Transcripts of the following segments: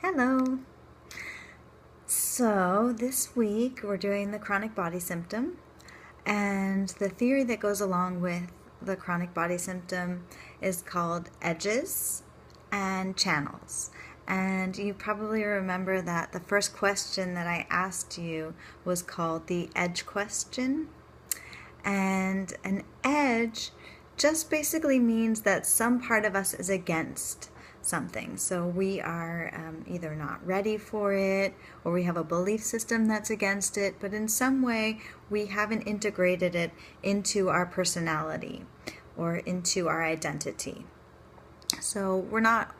Hello. So this week we're doing the chronic body symptom, and the theory that goes along with the chronic body symptom is called edges and channels. And you probably remember that the first question that I asked you was called the edge question. And an edge just basically means that some part of us is against something. So we are either not ready for it, or we have a belief system that's against it, but in some way we haven't integrated it into our personality or into our identity. So we're not,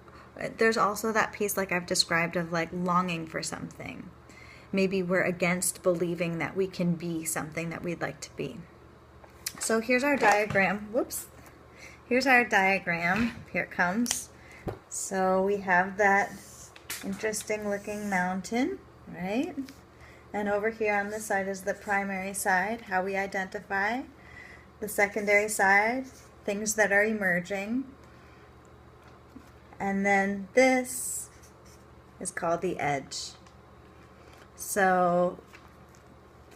there's also that piece like I've described of like longing for something. Maybe we're against believing that we can be something that we'd like to be. So here's our diagram. Whoops. Here's our diagram. Here it comes. So we have that interesting looking mountain, right? And over here on this side is the primary side, how we identify. The secondary side, things that are emerging. And then this is called the edge. So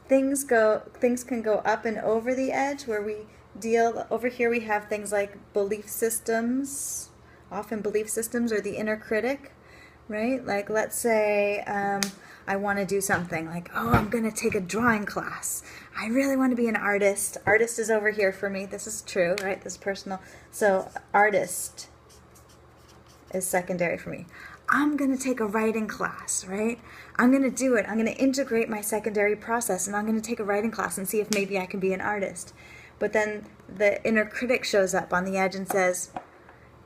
things can go up and over the edge, where we deal, over here we have things like belief systems. Often belief systems are the inner critic, right? Like let's say I want to do something like, oh, I'm going to take a drawing class. I really want to be an artist. Artist is over here for me. This is true, right? This is personal. So artist is secondary for me. I'm going to take a writing class, right? I'm going to do it. I'm going to integrate my secondary process, and I'm going to take a writing class and see if maybe I can be an artist. But then the inner critic shows up on the edge and says,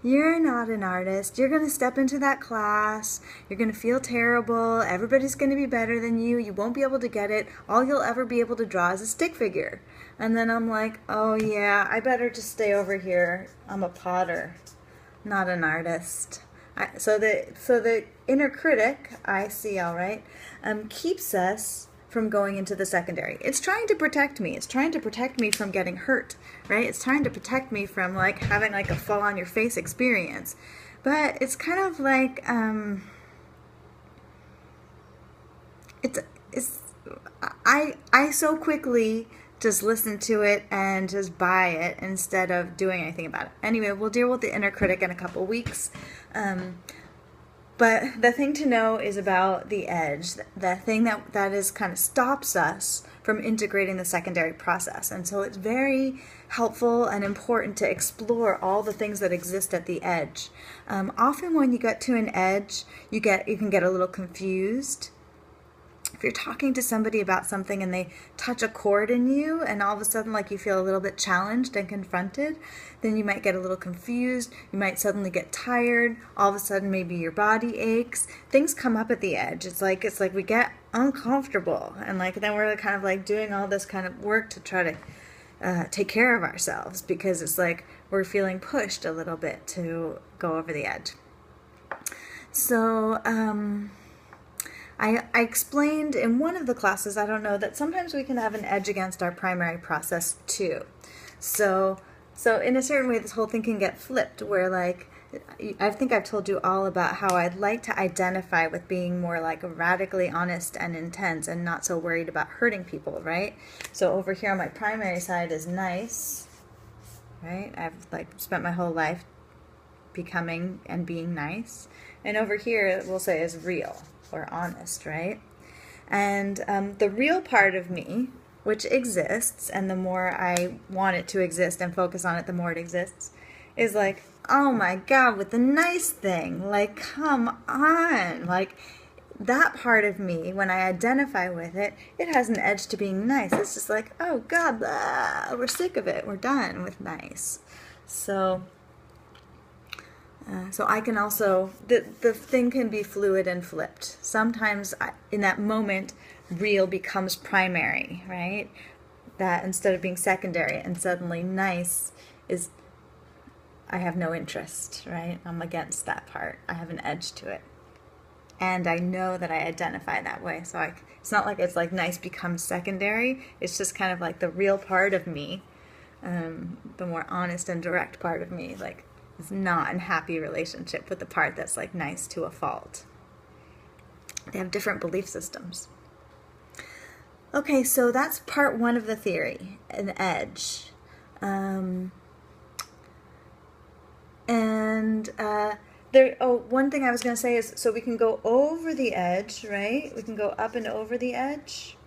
you're not an artist. You're going to step into that class. You're going to feel terrible. Everybody's going to be better than you. You won't be able to get it. All you'll ever be able to draw is a stick figure. And then I'm like, oh yeah, I better just stay over here. I'm a potter, not an artist. So the inner critic, I see, all right, keeps us from going into the secondary. It's trying to protect me. It's trying to protect me from getting hurt, right? It's trying to protect me from like having like a fall on your face experience. But it's kind of like I so quickly just listen to it and just buy it instead of doing anything about it. Anyway, we'll deal with the inner critic in a couple weeks. But the thing to know is about the edge, the thing that is kind of stops us from integrating the secondary process. And so it's very helpful and important to explore all the things that exist at the edge. Often when you get to an edge, you can get a little confused. If you're talking to somebody about something and they touch a chord in you, and all of a sudden like you feel a little bit challenged and confronted, then you might get a little confused. You might suddenly get tired. All of a sudden maybe your body aches. Things come up at the edge. It's like we get uncomfortable, and like then we're kind of like doing all this kind of work to try to take care of ourselves, because it's like we're feeling pushed a little bit to go over the edge. So I explained in one of the classes, I don't know, that sometimes we can have an edge against our primary process too. So in a certain way, this whole thing can get flipped, where like, I think I've told you all about how I'd like to identify with being more like radically honest and intense and not so worried about hurting people, right? So over here on my primary side is nice, right? I've like spent my whole life becoming and being nice. And over here, we'll say is real or honest, right? And the real part of me, which exists, and the more I want it to exist and focus on it, the more it exists, is like, oh my God, with the nice thing, like, come on, like that part of me, when I identify with it, it has an edge to being nice. It's just like, oh God, blah, we're sick of it, we're done with nice. So I can also, the thing can be fluid and flipped. Sometimes in that moment, real becomes primary, right? That instead of being secondary, and suddenly nice is, I have no interest, right? I'm against that part. I have an edge to it. And I know that I identify that way. So it's not like it's like nice becomes secondary. It's just kind of like the real part of me, the more honest and direct part of me, like, is not in happy relationship with the part that's like nice to a fault. They have different belief systems. Okay, so that's part one of the theory, an edge. One thing I was going to say is, so we can go over the edge, right? We can go up and over the edge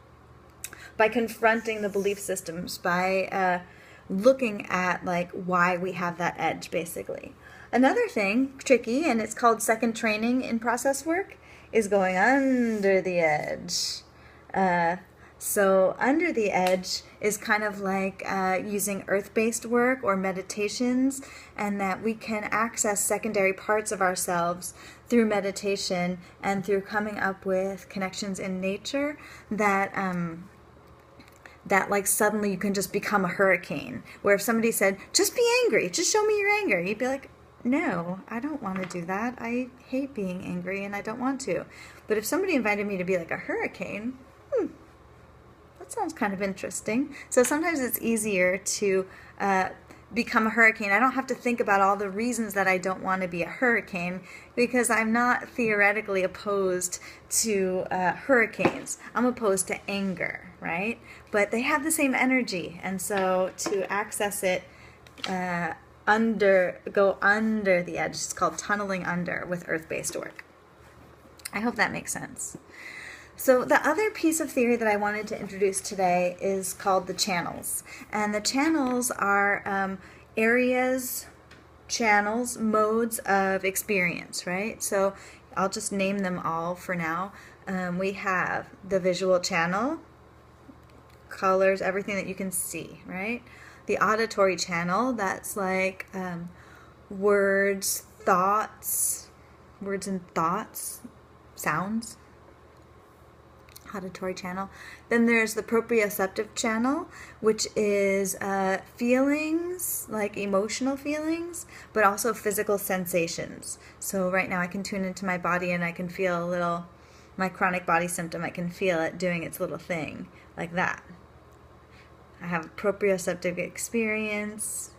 by confronting the belief systems, by looking at like why we have that edge, basically. Another thing, tricky, and it's called second training in process work, is going under the edge. So under the edge is kind of like using earth-based work or meditations, and that we can access secondary parts of ourselves through meditation and through coming up with connections in nature that that like suddenly you can just become a hurricane. Where if somebody said, just be angry, just show me your anger, you'd be like, no, I don't want to do that. I hate being angry and I don't want to. But if somebody invited me to be like a hurricane, that sounds kind of interesting. So sometimes it's easier to become a hurricane. I don't have to think about all the reasons that I don't want to be a hurricane, because I'm not theoretically opposed to hurricanes. I'm opposed to anger, right? But they have the same energy, and so to access it, go under the edge. It's called tunneling under with earth-based work. I hope that makes sense. So the other piece of theory that I wanted to introduce today is called the channels. And the channels are areas, channels, modes of experience, right? So I'll just name them all for now. We have the visual channel, colors, everything that you can see, right? The auditory channel, that's like words and thoughts, sounds. Auditory channel. Then there's the proprioceptive channel, which is feelings, like emotional feelings, but also physical sensations. So right now I can tune into my body and I can feel a little, my chronic body symptom, I can feel it doing its little thing, like that. I have a proprioceptive experience,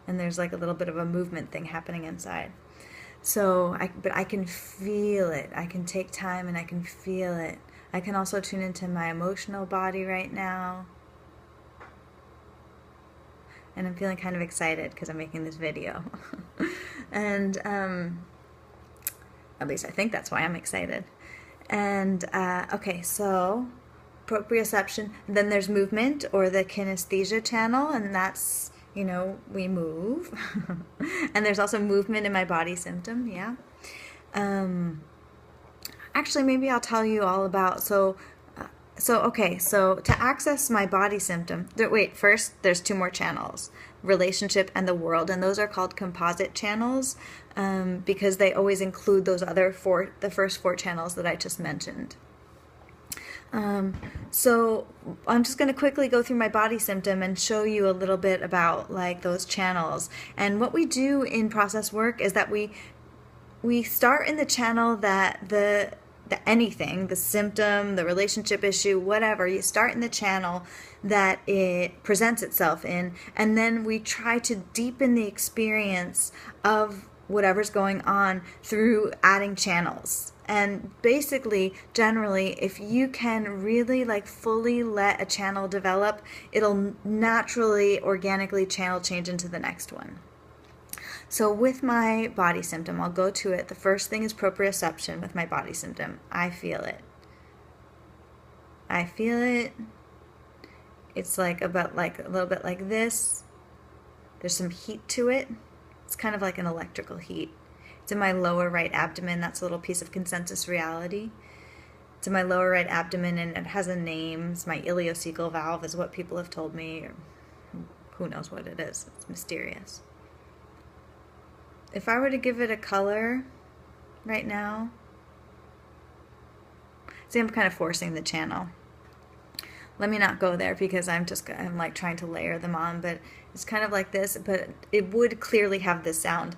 and there's like a little bit of a movement thing happening inside. So, but I can feel it. I can take time and I can feel it. I can also tune into my emotional body right now. And I'm feeling kind of excited because I'm making this video. And at least I think that's why I'm excited. And okay, so proprioception. Then there's movement, or the kinesthesia channel, and that's, you know, we move. And there's also movement in my body symptom, yeah. Actually, maybe I'll tell you all about, okay, so to access my body symptom, wait, first there's two more channels, relationship and the world, and those are called composite channels, because they always include those other the first four channels that I just mentioned. So I'm just going to quickly go through my body symptom and show you a little bit about like those channels. And what we do in process work is that we start in the channel that the anything, the symptom, the relationship issue, whatever, you start in the channel that it presents itself in, and then we try to deepen the experience of whatever's going on through adding channels. And basically, generally, if you can really like fully let a channel develop, it'll naturally, organically channel change into the next one. So with my body symptom, I'll go to it. The first thing is proprioception with my body symptom. I feel it. I feel it. It's like about like a little bit like this. There's some heat to it. It's kind of like an electrical heat. It's in my lower right abdomen. That's a little piece of consensus reality. It's in my lower right abdomen, and it has a name. It's my ileocecal valve is what people have told me, or who knows what it is. It's mysterious. If I were to give it a color right now, see, I'm kind of forcing the channel. Let me not go there because I'm like trying to layer them on, but it's kind of like this, but it would clearly have this sound.